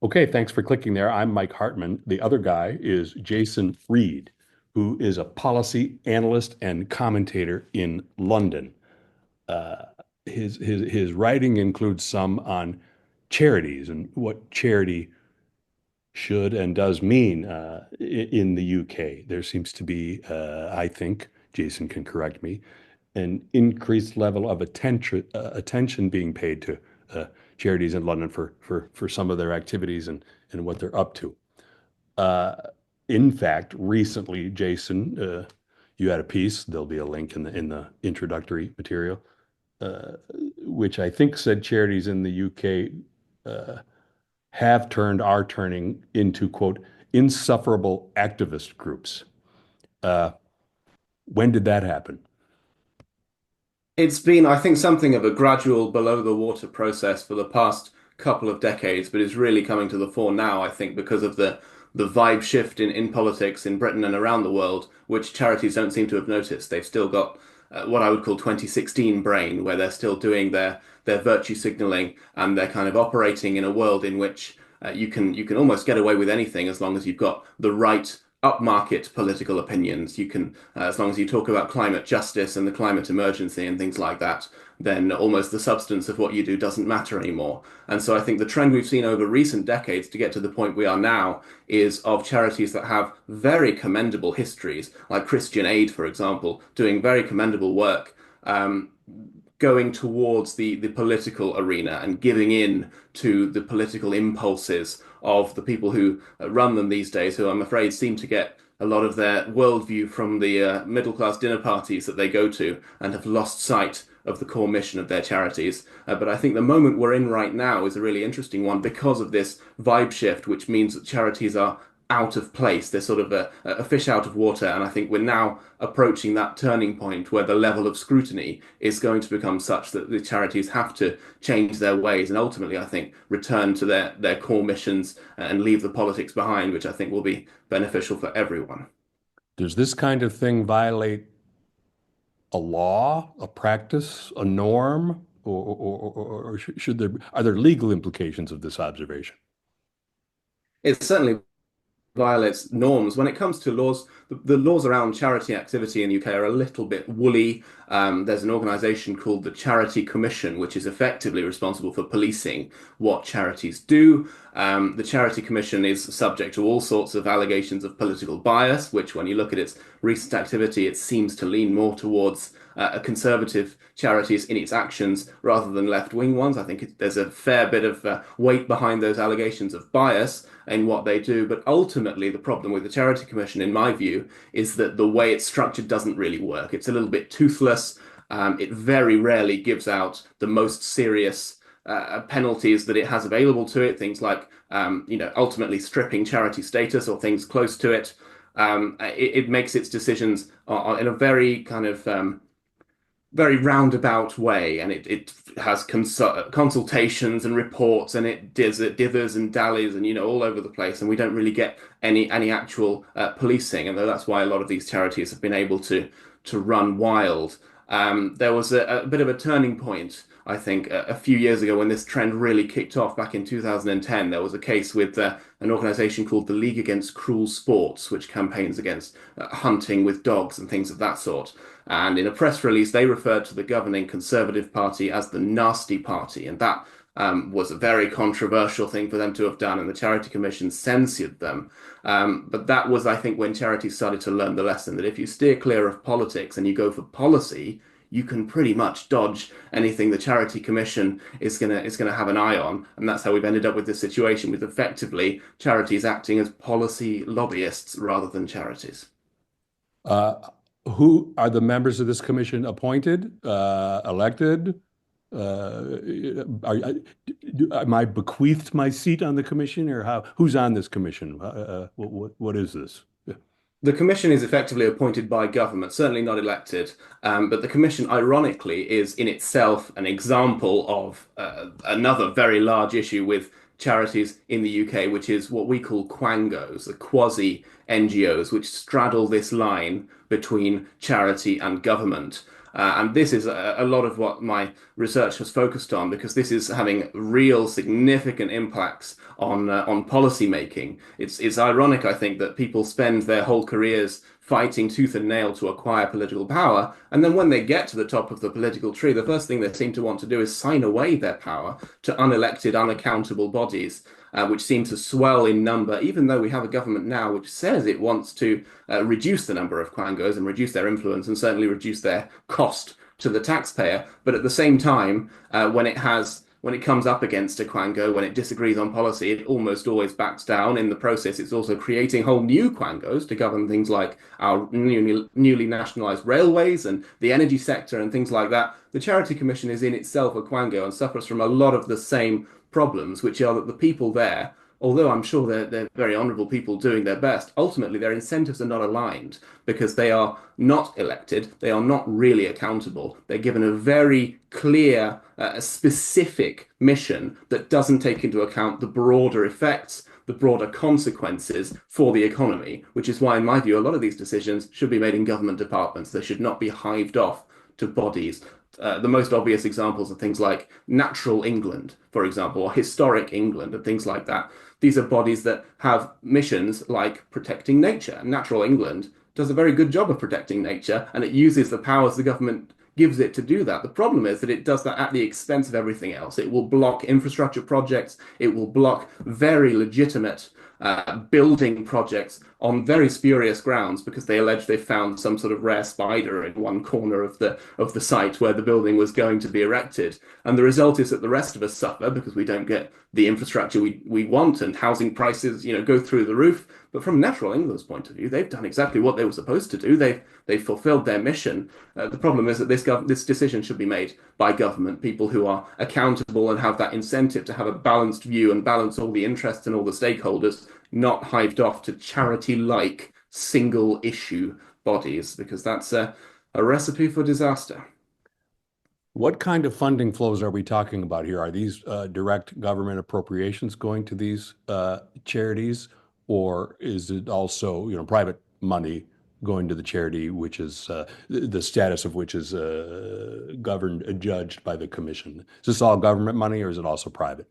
Okay, thanks for clicking there. I'm Mike Hartmann. The other guy is Jason Reed, who is a policy analyst and commentator in London. Uh, his writing includes some on charities and what charity should and does mean in the UK. There seems to be, I think, Jason can correct me, an increased level of attention being paid to uh, charities in London for some of their activities and what they're up to. Uh, in fact, recently, Jason, you had a piece. There'll be a link in the introductory material, uh, which I think said charities in the UK have turned, are turning into, quote, insufferable activist groups. Uh, when did that happen? It's been, I think, something of a gradual below the water process for the past couple of decades, but is really coming to the fore now, I think, because of the vibe shift in politics in Britain and around the world, which charities don't seem to have noticed. They've still got what I would call 2016 brain, where they're still doing their virtue signaling and they're kind of operating in a world in which you can almost get away with anything as long as you've got the right upmarket political opinions. You can, as long as you talk about climate justice and the climate emergency and things like that, then almost the substance of what you do doesn't matter anymore. And so I think the trend we've seen over recent decades to get to the point we are now is of charities that have very commendable histories, like Christian Aid, for example, doing very commendable work. Going towards the political arena and giving in to the political impulses of the people who run them these days, who I'm afraid seem to get a lot of their worldview from the middle class dinner parties that they go to and have lost sight of the core mission of their charities. But I think the moment we're in right now is a really interesting one because of this vibe shift, which means that charities are out of place. They're sort of a fish out of water. And I think we're now approaching that turning point where the level of scrutiny is going to become such that the charities have to change their ways and ultimately, I think, return to their core missions and leave the politics behind, which I think will be beneficial for everyone. Does this kind of thing violate a law, a practice, a norm, or should there are there legal implications of this observation? It's certainly violates norms. When it comes to laws, the laws around charity activity in the UK are a little bit woolly. There's an organisation called the Charity Commission, which is effectively responsible for policing what charities do. The Charity Commission is subject to all sorts of allegations of political bias, which, when you look at its recent activity, it seems to lean more towards a conservative charities in its actions rather than left-wing ones. I think there's a fair bit of weight behind those allegations of bias in what they do. But ultimately, the problem with the Charity Commission, in my view, is that the way it's structured doesn't really work. It's a little bit toothless. It very rarely gives out the most serious penalties that it has available to it, things like ultimately stripping charity status or things close to it. It makes its decisions in a very kind of very roundabout way, and it has consultations and reports, and it dithers and dallies, and all over the place, and we don't really get any actual policing, and that's why a lot of these charities have been able to run wild. There was a bit of a turning point, I think, a few years ago when this trend really kicked off back in 2010. There was a case with an organization called the League Against Cruel Sports, which campaigns against hunting with dogs and things of that sort. And in a press release, they referred to the governing Conservative Party as the Nasty Party. And that was a very controversial thing for them to have done. And the Charity Commission censured them. But that was, I think, when charities started to learn the lesson that if you steer clear of politics and you go for policy, you can pretty much dodge anything the Charity Commission is gonna have an eye on. And that's how we've ended up with this situation with effectively charities acting as policy lobbyists rather than charities. Uh, who are the members of this commission appointed, elected? Am I bequeathed my seat on the commission, or how? Who's on this commission? What is this? The commission is effectively appointed by government, certainly not elected. But the commission, ironically, is in itself an example of another very large issue with charities in the UK, which is what we call quangos, the quasi NGOs, which straddle this line between charity and government. And this is a lot of what my research has focused on because this is having real significant impacts on policy making. It's ironic, I think, that people spend their whole careers fighting tooth and nail to acquire political power, and then when they get to the top of the political tree, the first thing they seem to want to do is sign away their power to unelected, unaccountable bodies. Which seem to swell in number, even though we have a government now which says it wants to reduce the number of quangos and reduce their influence and certainly reduce their cost to the taxpayer. But at the same time, when it comes up against a quango, when it disagrees on policy, it almost always backs down. In the process, it's also creating whole new quangos to govern things like our newly nationalized railways and the energy sector and things like that. The Charity Commission is in itself a quango and suffers from a lot of the same problems, which are that the people there, although I'm sure they're very honourable people doing their best, ultimately their incentives are not aligned because they are not elected, they are not really accountable. They're given a very clear, specific mission that doesn't take into account the broader effects, the broader consequences for the economy, which is why, in my view, a lot of these decisions should be made in government departments. They should not be hived off to bodies. The most obvious examples are things like Natural England, for example, or Historic England, and things like that. These are bodies that have missions like protecting nature. Natural England does a very good job of protecting nature, and it uses the powers the government gives it to do that. The problem is that it does that at the expense of everything else. It will block infrastructure projects, it will block very legitimate building projects on very spurious grounds because they allege they found some sort of rare spider in one corner of the site where the building was going to be erected. And the result is that the rest of us suffer because we don't get the infrastructure we want and housing prices, go through the roof. But from Natural England's point of view, they've done exactly what they were supposed to do. They've fulfilled their mission. The problem is that this decision should be made by government, people who are accountable and have that incentive to have a balanced view and balance all the interests and all the stakeholders, not hived off to charity-like single issue bodies, because that's a recipe for disaster. What kind of funding flows are we talking about here? Are these direct government appropriations going to these charities, or is it also, private money going to the charity, which is the status of which is governed, judged by the commission? Is this all government money, or is it also private?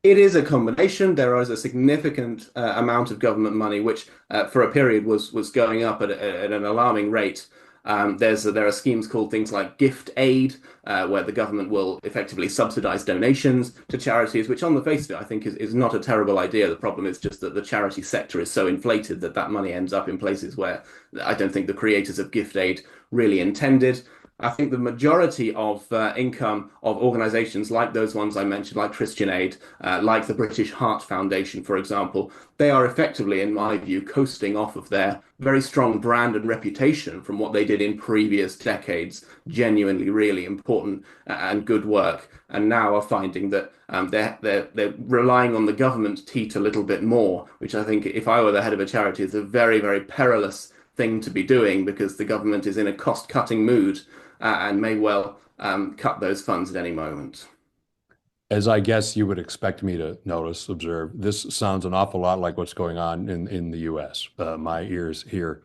It is a combination. There is a significant amount of government money, which for a period was going up at an alarming rate. There are schemes called things like gift aid, where the government will effectively subsidize donations to charities, which on the face of it, I think is not a terrible idea. The problem is just that the charity sector is so inflated that that money ends up in places where I don't think the creators of gift aid really intended. I think the majority of income of organizations like those ones I mentioned, like Christian Aid, like the British Heart Foundation, for example, they are effectively, in my view, coasting off of their very strong brand and reputation from what they did in previous decades, genuinely really important and good work, and now are finding that they're relying on the government to teat a little bit more, which I think, if I were the head of a charity, is a very, very perilous thing to be doing because the government is in a cost-cutting mood and may well cut those funds at any moment. As I guess you would expect me to notice, observe, this sounds an awful lot like what's going on in the US. My ears hear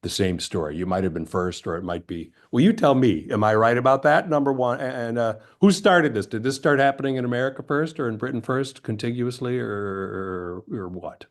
the same story. You might have been first, or it might be. Well, you tell me. Am I right about that? Number one. And who started this? Did this start happening in America first, or in Britain first, contiguously, or what?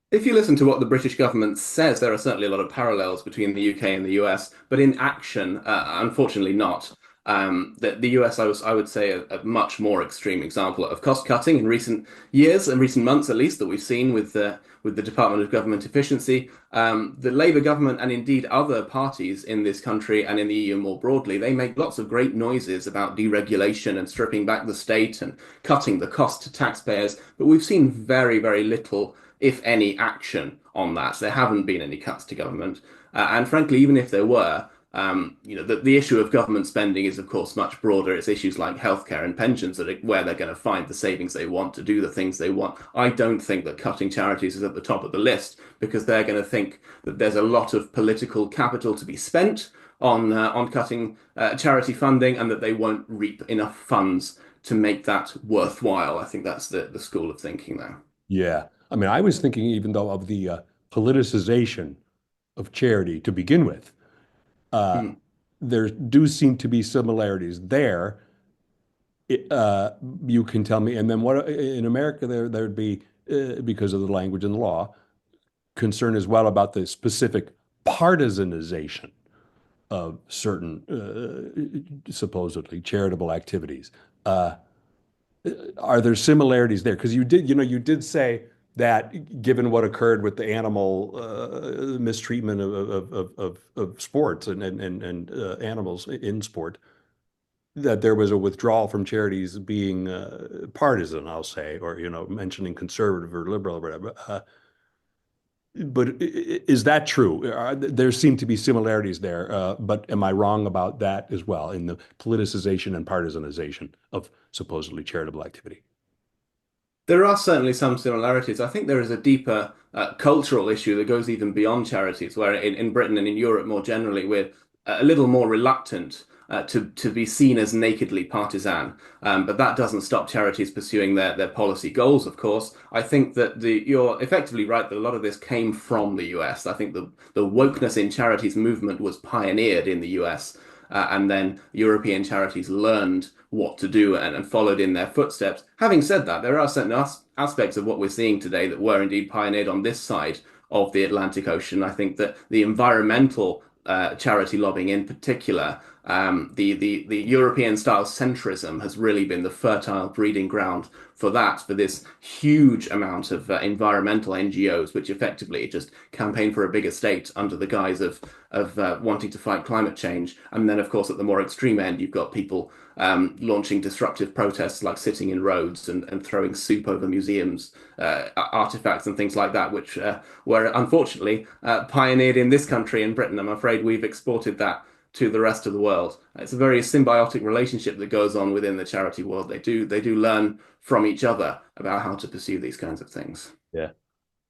If you listen to what the British government says, there are certainly a lot of parallels between the UK and the US, but in action, unfortunately not. The US, I would say, a much more extreme example of cost cutting in recent years and recent months, at least, that we've seen with the Department of Government Efficiency. The Labour government and indeed other parties in this country and in the EU more broadly, they make lots of great noises about deregulation and stripping back the state and cutting the cost to taxpayers, but we've seen very, very little, if any, action on that. There haven't been any cuts to government. And frankly, even if there were, the issue of government spending is, of course, much broader. It's issues like healthcare and pensions that are where they're going to find the savings they want to do the things they want. I don't think that cutting charities is at the top of the list because they're going to think that there's a lot of political capital to be spent on cutting charity funding and that they won't reap enough funds to make that worthwhile. I think that's the school of thinking there. Yeah. I mean, I was thinking even though of the politicization of charity to begin with. Mm. There do seem to be similarities there. It, you can tell me, and then what in America there'd be because of the language and the law concern as well about the specific partisanization of certain supposedly charitable activities. Uh, are there similarities there? Because you did say that given what occurred with the animal mistreatment of sports and animals in sport, that there was a withdrawal from charities being partisan, I'll say, or mentioning conservative or liberal or whatever. But is that true? There seem to be similarities there, but am I wrong about that as well in the politicization and partisanization of supposedly charitable activity? There are certainly some similarities. I think there is a deeper cultural issue that goes even beyond charities, where in Britain and in Europe more generally, we're a little more reluctant to be seen as nakedly partisan. But that doesn't stop charities pursuing their policy goals, of course. I think that you're effectively right that a lot of this came from the US. I think the wokeness in charities movement was pioneered in the US. And then European charities learned what to do and followed in their footsteps. Having said that, there are certain aspects of what we're seeing today that were indeed pioneered on this side of the Atlantic Ocean. I think that the environmental charity lobbying in particular, the European style centrism has really been the fertile breeding ground for that, for this huge amount of environmental NGOs, which effectively just campaign for a bigger state under the guise of wanting to fight climate change. And then, of course, at the more extreme end, you've got people launching disruptive protests like sitting in roads and throwing soup over museums, artifacts and things like that, which were unfortunately pioneered in this country, in Britain. I'm afraid we've exported that to the rest of the world. It's a very symbiotic relationship that goes on within the charity world. They do learn from each other about how to pursue these kinds of things. Yeah.